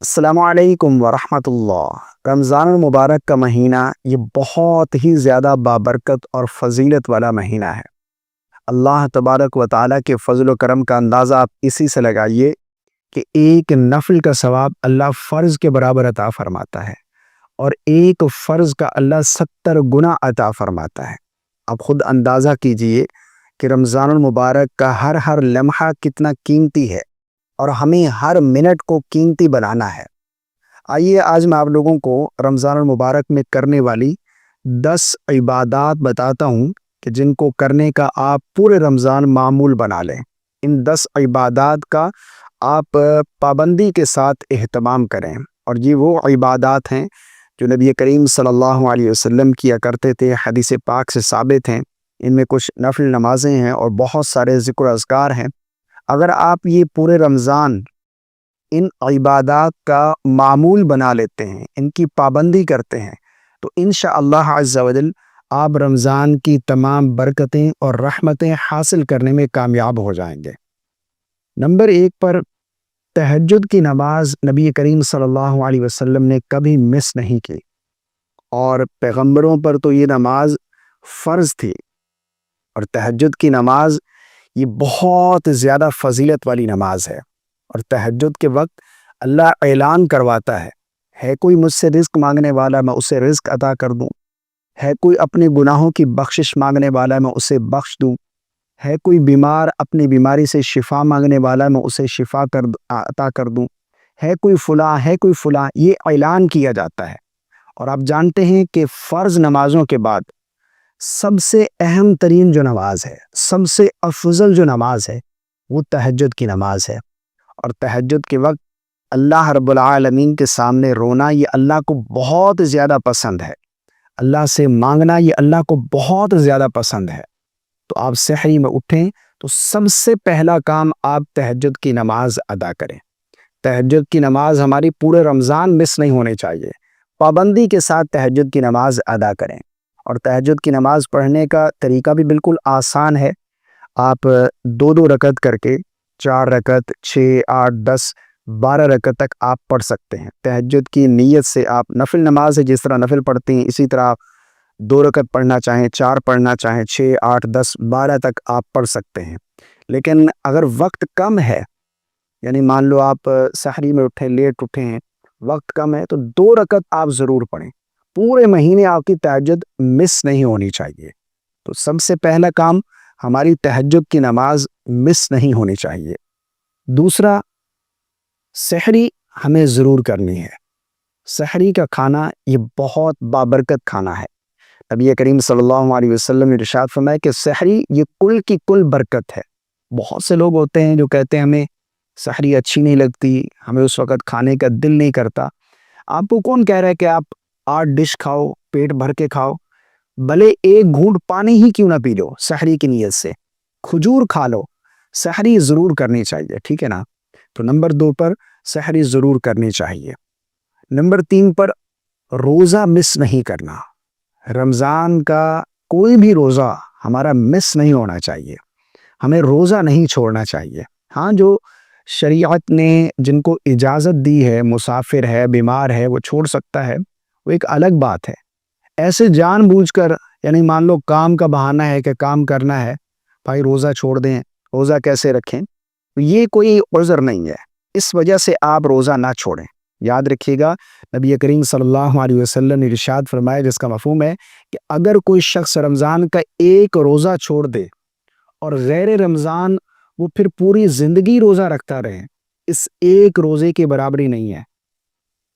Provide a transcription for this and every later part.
السلام علیکم ورحمۃ اللہ۔ رمضان المبارک کا مہینہ یہ بہت ہی زیادہ بابرکت اور فضیلت والا مہینہ ہے۔ اللہ تبارک و تعالیٰ کے فضل و کرم کا اندازہ آپ اسی سے لگائیے کہ ایک نفل کا ثواب اللہ فرض کے برابر عطا فرماتا ہے، اور ایک فرض کا اللہ 70 گنا عطا فرماتا ہے۔ آپ خود اندازہ کیجئے کہ رمضان المبارک کا ہر لمحہ کتنا قیمتی ہے، اور ہمیں ہر منٹ کو قیمتی بنانا ہے۔ آئیے آج میں آپ لوگوں کو رمضان المبارک میں کرنے والی 10 عبادات بتاتا ہوں کہ جن کو کرنے کا آپ پورے رمضان معمول بنا لیں۔ ان 10 عبادات کا آپ پابندی کے ساتھ اہتمام کریں، اور یہ وہ عبادات ہیں جو نبی کریم صلی اللہ علیہ وسلم کیا کرتے تھے، حدیث پاک سے ثابت ہیں۔ ان میں کچھ نفل نمازیں ہیں اور بہت سارے ذکر و اذکار ہیں۔ اگر آپ یہ پورے رمضان ان عبادات کا معمول بنا لیتے ہیں، ان کی پابندی کرتے ہیں، تو انشاءاللہ عز و جل آپ رمضان کی تمام برکتیں اور رحمتیں حاصل کرنے میں کامیاب ہو جائیں گے۔ نمبر 1 پر تہجد کی نماز نبی کریم صلی اللہ علیہ وسلم نے کبھی مس نہیں کی، اور پیغمبروں پر تو یہ نماز فرض تھی۔ اور تہجد کی نماز یہ بہت زیادہ فضیلت والی نماز ہے، اور تہجد کے وقت اللہ اعلان کرواتا ہے کوئی مجھ سے رزق مانگنے والا، میں اسے رزق عطا کر دوں، ہے کوئی اپنے گناہوں کی بخشش مانگنے والا، میں اسے بخش دوں، ہے کوئی بیمار اپنی بیماری سے شفا مانگنے والا، میں اسے شفا عطا کر دوں، ہے کوئی فلاں، یہ اعلان کیا جاتا ہے۔ اور آپ جانتے ہیں کہ فرض نمازوں کے بعد سب سے اہم ترین جو نماز ہے، سب سے افضل جو نماز ہے، وہ تہجد کی نماز ہے۔ اور تہجد کے وقت اللہ رب العالمین کے سامنے رونا یہ اللہ کو بہت زیادہ پسند ہے، اللہ سے مانگنا یہ اللہ کو بہت زیادہ پسند ہے۔ تو آپ سحری میں اٹھیں تو سب سے پہلا کام آپ تہجد کی نماز ادا کریں۔ تہجد کی نماز ہماری پورے رمضان مس نہیں ہونے چاہیے۔ پابندی کے ساتھ تہجد کی نماز ادا کریں۔ اور تہجد کی نماز پڑھنے کا طریقہ بھی بالکل آسان ہے۔ آپ 2 رکعت کر کے 4 رکعت، 6، 8، 10، 12 رکعت تک آپ پڑھ سکتے ہیں۔ تہجد کی نیت سے آپ نفل نماز ہے جس طرح نفل پڑھتے ہیں اسی طرح آپ 2 رکعت پڑھنا چاہیں، 4 پڑھنا چاہیں، 6، 8، 10، 12 تک آپ پڑھ سکتے ہیں۔ لیکن اگر وقت کم ہے، یعنی مان لو آپ سحری میں اٹھے، لیٹ اٹھے ہیں، وقت کم ہے، تو 2 رکعت آپ ضرور پڑھیں۔ پورے مہینے آپ کی تہجد مس نہیں ہونی چاہیے۔ تو سب سے پہلا کام ہماری تہجد کی نماز مس نہیں ہونی چاہیے۔ دوسرا، سحری ہمیں ضرور کرنی ہے۔ سحری کا کھانا یہ بہت بابرکت کھانا ہے۔ نبی کریم صلی اللہ علیہ وسلم نے ارشاد فرمایا کہ سحری یہ کل کی کل برکت ہے۔ بہت سے لوگ ہوتے ہیں جو کہتے ہیں ہمیں سحری اچھی نہیں لگتی، ہمیں اس وقت کھانے کا دل نہیں کرتا۔ آپ کو کون کہہ رہا ہے کہ آپ 8 ڈش کھاؤ، پیٹ بھر کے کھاؤ؟ بھلے 1 گھونٹ پانی ہی کیوں نہ پی لو سحری کی نیت سے، کھجور کھا لو، سحری ضرور کرنی چاہیے، ٹھیک ہے نا؟ تو نمبر 2 پر سحری ضرور کرنی چاہیے۔ نمبر 3 پر روزہ مس نہیں کرنا۔ رمضان کا کوئی بھی روزہ ہمارا مس نہیں ہونا چاہیے، ہمیں روزہ نہیں چھوڑنا چاہیے۔ ہاں، جو شریعت نے جن کو اجازت دی ہے، مسافر ہے، بیمار ہے، وہ چھوڑ سکتا ہے، وہ ایک الگ بات ہے۔ ایسے جان بوجھ کر، یعنی مان لو کام کا بہانہ ہے کہ کام کرنا ہے، بھائی روزہ چھوڑ دیں، روزہ کیسے رکھیں، یہ کوئی عذر نہیں ہے، اس وجہ سے آپ روزہ نہ چھوڑیں۔ یاد رکھیے گا، نبی کریم صلی اللہ علیہ وسلم نے ارشاد فرمایا جس کا مفہوم ہے کہ اگر کوئی شخص رمضان کا 1 روزہ چھوڑ دے اور غیر رمضان وہ پھر پوری زندگی روزہ رکھتا رہے، اس 1 روزے کی برابری نہیں ہے۔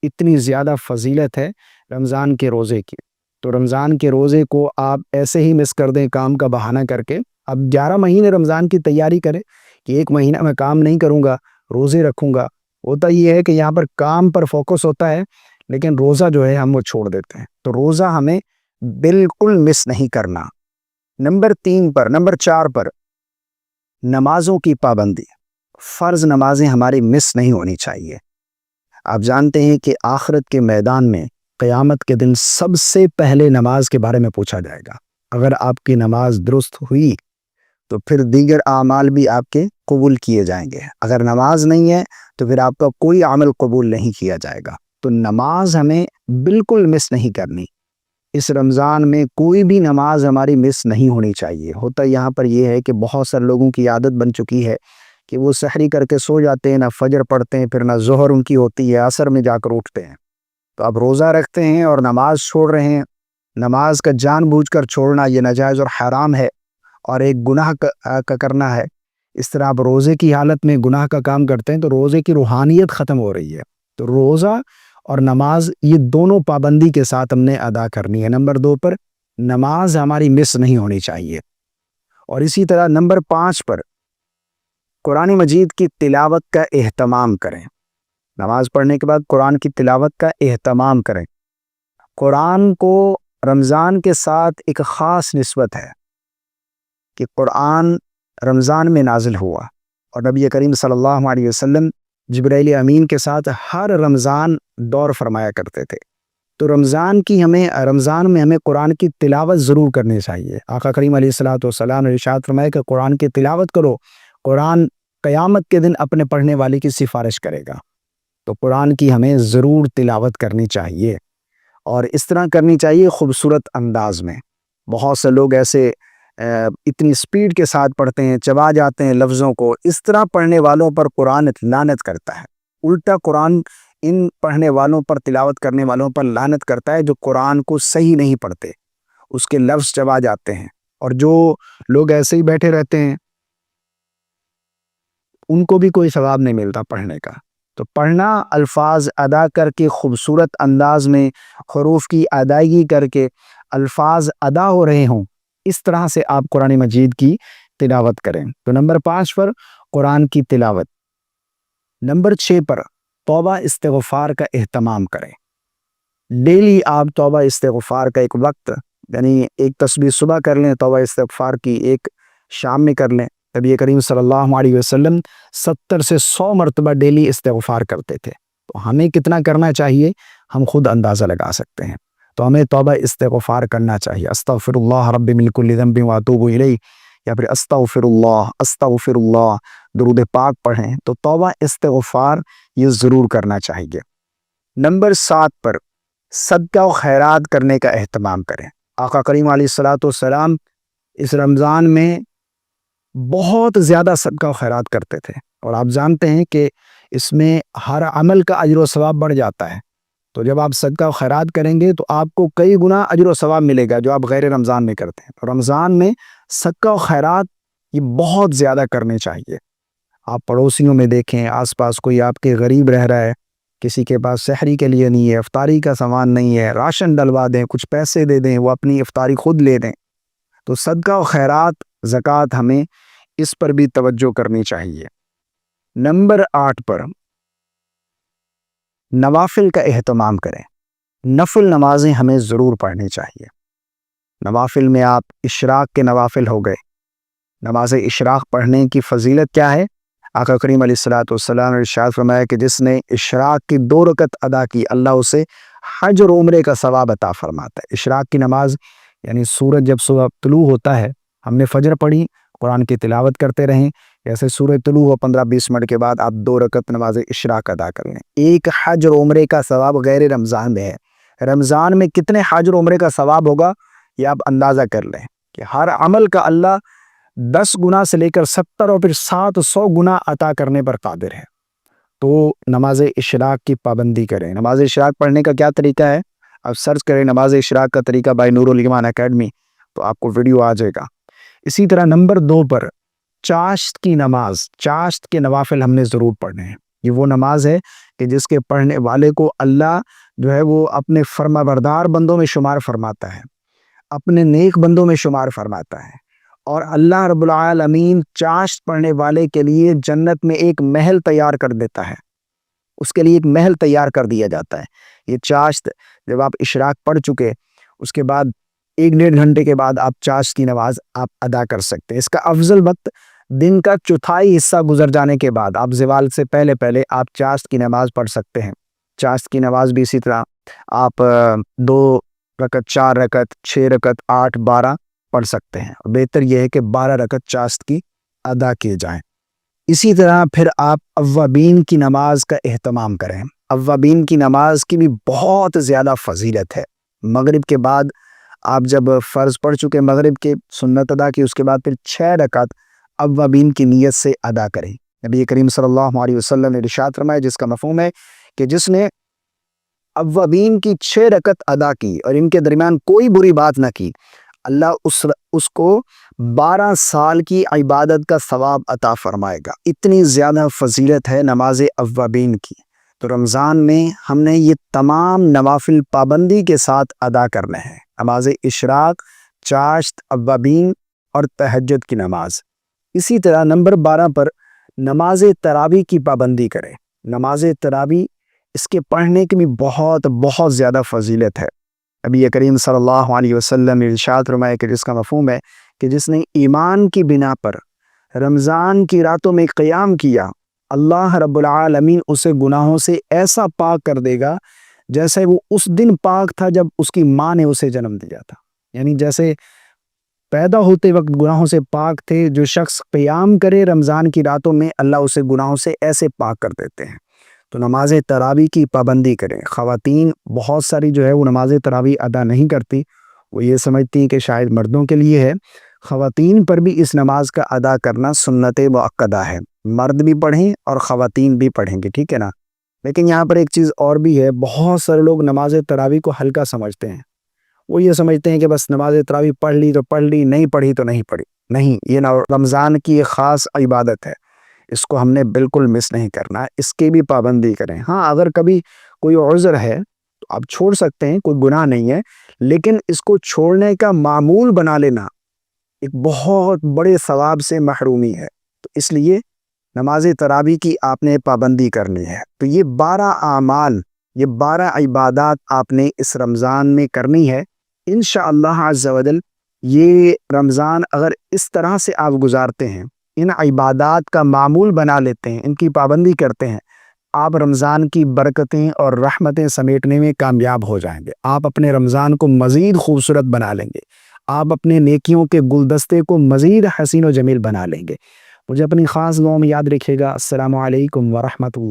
اتنی زیادہ فضیلت ہے رمضان کے روزے کی۔ تو رمضان کے روزے کو آپ ایسے ہی مس کر دیں کام کا بہانہ کر کے؟ اب 11 مہینے رمضان کی تیاری کریں کہ 1 مہینہ میں کام نہیں کروں گا، روزے رکھوں گا۔ ہوتا یہ ہے کہ یہاں پر کام پر فوکس ہوتا ہے، لیکن روزہ جو ہے ہم وہ چھوڑ دیتے ہیں۔ تو روزہ ہمیں بالکل مس نہیں کرنا۔ نمبر 4 پر نمازوں کی پابندی۔ فرض نمازیں ہماری مس نہیں ہونی چاہیے۔ آپ جانتے ہیں کہ آخرت کے میدان میں قیامت کے دن سب سے پہلے نماز کے بارے میں پوچھا جائے گا۔ اگر آپ کی نماز درست ہوئی تو پھر دیگر اعمال بھی آپ کے قبول کیے جائیں گے۔ اگر نماز نہیں ہے تو پھر آپ کا کوئی عمل قبول نہیں کیا جائے گا۔ تو نماز ہمیں بالکل مس نہیں کرنی۔ اس رمضان میں کوئی بھی نماز ہماری مس نہیں ہونی چاہیے۔ ہوتا یہاں پر یہ ہے کہ بہت سارے لوگوں کی عادت بن چکی ہے کہ وہ سحری کر کے سو جاتے ہیں، نہ فجر پڑھتے ہیں، پھر نہ ظہر ان کی ہوتی ہے، عصر میں جا کر اٹھتے ہیں۔ تو آپ روزہ رکھتے ہیں اور نماز چھوڑ رہے ہیں۔ نماز کا جان بوجھ کر چھوڑنا یہ ناجائز اور حرام ہے، اور ایک گناہ کا کرنا ہے۔ اس طرح آپ روزے کی حالت میں گناہ کا کام کرتے ہیں تو روزے کی روحانیت ختم ہو رہی ہے۔ تو روزہ اور نماز یہ دونوں پابندی کے ساتھ ہم نے ادا کرنی ہے۔ نمبر 2 پر نماز ہماری مس نہیں ہونی چاہیے۔ اور اسی طرح نمبر 5 پر قرآن مجید کی تلاوت کا اہتمام کریں۔ نماز پڑھنے کے بعد قرآن کی تلاوت کا اہتمام کریں۔ قرآن کو رمضان کے ساتھ ایک خاص نسبت ہے کہ قرآن رمضان میں نازل ہوا، اور نبی کریم صلی اللہ علیہ وسلم جبرائیل امین کے ساتھ ہر رمضان دور فرمایا کرتے تھے۔ تو رمضان میں ہمیں قرآن کی تلاوت ضرور کرنی چاہیے۔ آقا کریم علیہ الصلوۃ والسلام نے ارشاد فرمایا کہ قرآن کی تلاوت کرو، قرآن قیامت کے دن اپنے پڑھنے والے کی سفارش کرے گا۔ تو قرآن کی ہمیں ضرور تلاوت کرنی چاہیے، اور اس طرح کرنی چاہیے خوبصورت انداز میں۔ بہت سے لوگ ایسے اتنی سپیڈ کے ساتھ پڑھتے ہیں، چبا جاتے ہیں لفظوں کو۔ اس طرح پڑھنے والوں پر قرآن لعنت کرتا ہے۔ الٹا قرآن ان پڑھنے والوں پر، تلاوت کرنے والوں پر لعنت کرتا ہے جو قرآن کو صحیح نہیں پڑھتے، اس کے لفظ چبا جاتے ہیں۔ اور جو لوگ ایسے ہی بیٹھے رہتے ہیں ان کو بھی کوئی ثواب نہیں ملتا پڑھنے کا۔ تو پڑھنا، الفاظ ادا کر کے خوبصورت انداز میں حروف کی ادائیگی کر کے الفاظ ادا ہو رہے ہوں، اس طرح سے آپ قرآن مجید کی تلاوت کریں۔ تو نمبر 5 پر قرآن کی تلاوت۔ نمبر 6 پر توبہ استغفار کا اہتمام کریں۔ ڈیلی آپ توبہ استغفار کا ایک وقت، یعنی ایک تسبیح صبح کر لیں، توبہ استغفار کی ایک شام میں کر لیں۔ نبی کریم صلی اللہ علیہ وسلم 70 سے 100 مرتبہ ڈیلی استغفار کرتے تھے۔ تو ہمیں کتنا کرنا چاہیے ہم خود اندازہ لگا سکتے ہیں۔ تو ہمیں توبہ استغفار کرنا چاہیے۔ استغفر اللہ رب من کل ذنب واتوب الیہ، یا پھر استغفر اللہ درود پاک پڑھیں۔ تو توبہ استغفار یہ ضرور کرنا چاہیے۔ نمبر 7 پر صدقہ و خیرات کرنے کا اہتمام کریں۔ آقا کریم علیہ الصلوۃ والسلام اس رمضان میں بہت زیادہ صدقہ و خیرات کرتے تھے، اور آپ جانتے ہیں کہ اس میں ہر عمل کا اجر و ثواب بڑھ جاتا ہے۔ تو جب آپ صدقہ و خیرات کریں گے تو آپ کو کئی گنا اجر و ثواب ملے گا جو آپ غیر رمضان میں کرتے ہیں۔ تو رمضان میں صدقہ و خیرات یہ بہت زیادہ کرنے چاہیے۔ آپ پڑوسیوں میں دیکھیں، آس پاس کوئی آپ کے غریب رہ رہا ہے، کسی کے پاس سحری کے لیے نہیں ہے، افطاری کا سامان نہیں ہے، راشن ڈلوا دیں، کچھ پیسے دے دیں، وہ اپنی افطاری خود لے دیں۔ تو صدقہ و خیرات، زکوٰۃ، ہمیں اس پر بھی توجہ کرنی چاہیے۔ نمبر 8 پر نوافل کا اہتمام کریں۔ نفل نمازیں ہمیں ضرور پڑھنی چاہیے۔ نوافل میں آپ اشراق کے نوافل ہو گئے۔ نماز اشراق پڑھنے کی فضیلت کیا ہے؟ آقا کریم علیہ الصلوۃ والسلام نے ارشاد فرمایا کہ جس نے اشراق کی 2 رکعت ادا کی، اللہ اسے حج اور عمرے کا ثواب عطا فرماتا ہے۔ اشراق کی نماز یعنی سورج جب صبح طلوع ہوتا ہے، ہم نے فجر پڑھی، قرآن کی تلاوت کرتے رہیں، جیسے سورج طلوع ہو 15-20 منٹ کے بعد آپ 2 رکعت نماز اشراق ادا کر لیں۔ ایک حج اور عمرے کا ثواب غیر رمضان میں ہے۔ رمضان میں کتنے حج اور عمرے کا ثواب ہوگا یہ آپ اندازہ کر لیں کہ ہر عمل کا اللہ 10 گنا سے لے کر 70 اور پھر 700 گنا عطا کرنے پر قادر ہے۔ تو نماز اشراق کی پابندی کریں۔ نماز اشراق پڑھنے کا کیا طریقہ ہے؟ آپ سرچ کریں نماز اشراق کا طریقہ بائی نور الایمان اکیڈمی، تو آپ کو ویڈیو آ جائے گا۔ اسی طرح نمبر 2 پر چاشت کی نماز، چاشت کے نوافل ہم نے ضرور پڑھنے ہیں۔ یہ وہ نماز ہے کہ جس کے پڑھنے والے کو اللہ جو ہے وہ اپنے فرما بردار بندوں میں شمار فرماتا ہے، اپنے نیک بندوں میں شمار فرماتا ہے، اور اللہ رب العالمین چاشت پڑھنے والے کے لیے جنت میں ایک محل تیار کر دیتا ہے، اس کے لیے ایک محل تیار کر دیا جاتا ہے۔ یہ چاشت جب آپ اشراق پڑھ چکے، اس کے بعد 1-1.5 گھنٹے کے بعد آپ چاشت کی نماز آپ ادا کر سکتے ہیں۔ اس کا افضل وقت دن کا چوتھائی حصہ گزر جانے کے بعد، آپ زوال سے پہلے آپ چاشت کی نماز پڑھ سکتے ہیں۔ چاشت کی نماز بھی اسی طرح آپ 2 رکعت، 4 رکعت، 6 رکعت، 8، 12 پڑھ سکتے ہیں، اور بہتر یہ ہے کہ 12 رکعت چاشت کی ادا کیے جائیں۔ اسی طرح پھر آپ اوابین کی نماز کا اہتمام کریں۔ اوابین کی نماز کی بھی بہت زیادہ فضیلت ہے۔ مغرب کے بعد آپ جب فرض پڑھ چکے مغرب کے سنت ادا کی، اس کے بعد پھر 6 رکعت اوابین کی نیت سے ادا کریں۔ نبی کریم صلی اللہ علیہ وسلم نے ارشاد فرمایا، جس کا مفہوم ہے کہ جس نے اوابین کی 6 رکعت ادا کی اور ان کے درمیان کوئی بری بات نہ کی، اللہ اس کو 12 سال کی عبادت کا ثواب عطا فرمائے گا۔ اتنی زیادہ فضیلت ہے نماز اوابین کی۔ تو رمضان میں ہم نے یہ تمام نوافل پابندی کے ساتھ ادا کرنے ہیں: نماز اشراق، چاشت، اوابین اور تہجد کی نماز۔ اسی طرح نمبر 12 پر نماز تراویح کی پابندی کریں۔ نماز تراویح، اس کے پڑھنے کی بھی بہت زیادہ فضیلت ہے۔ نبی کریم صلی اللہ علیہ وسلم نے ارشاد فرمایا کہ جس کا مفہوم ہے کہ جس نے ایمان کی بنا پر رمضان کی راتوں میں قیام کیا، اللہ رب العالمین اسے گناہوں سے ایسا پاک کر دے گا جیسے وہ اس دن پاک تھا جب اس کی ماں نے اسے جنم دیا تھا۔ یعنی جیسے پیدا ہوتے وقت گناہوں سے پاک تھے، جو شخص قیام کرے رمضان کی راتوں میں، اللہ اسے گناہوں سے ایسے پاک کر دیتے ہیں۔ تو نماز تراویح کی پابندی کریں۔ خواتین بہت ساری جو ہے وہ نماز تراویح ادا نہیں کرتی، وہ یہ سمجھتی ہیں کہ شاید مردوں کے لیے ہے۔ خواتین پر بھی اس نماز کا ادا کرنا سنت مؤکدہ ہے۔ مرد بھی پڑھیں اور خواتین بھی پڑھیں گے، ٹھیک ہے نا؟ لیکن یہاں پر ایک چیز اور بھی ہے، بہت سارے لوگ نماز تراویح کو ہلکا سمجھتے ہیں۔ وہ یہ سمجھتے ہیں کہ بس نماز تراویح پڑھ لی تو پڑھ لی، نہیں پڑھی تو نہیں پڑھی۔ نہیں، یہ رمضان کی ایک خاص عبادت ہے، اس کو ہم نے بالکل مس نہیں کرنا، اس کی بھی پابندی کریں۔ ہاں، اگر کبھی کوئی عذر ہے تو آپ چھوڑ سکتے ہیں، کوئی گناہ نہیں ہے، لیکن اس کو چھوڑنے کا معمول بنا لینا ایک بہت بڑے ثواب سے محرومی ہے۔ تو اس لیے نماز تراویح کی آپ نے پابندی کرنی ہے۔ تو یہ 12 اعمال، یہ 12 عبادات آپ نے اس رمضان میں کرنی ہے۔ انشاءاللہ عز و جل یہ رمضان اگر اس طرح سے آپ گزارتے ہیں، ان عبادات کا معمول بنا لیتے ہیں، ان کی پابندی کرتے ہیں، آپ رمضان کی برکتیں اور رحمتیں سمیٹنے میں کامیاب ہو جائیں گے۔ آپ اپنے رمضان کو مزید خوبصورت بنا لیں گے، آپ اپنے نیکیوں کے گلدستے کو مزید حسین و جمیل بنا لیں گے۔ مجھے اپنی خاص دعاؤں میں یاد رکھیے گا۔ السلام علیکم ورحمۃ اللہ۔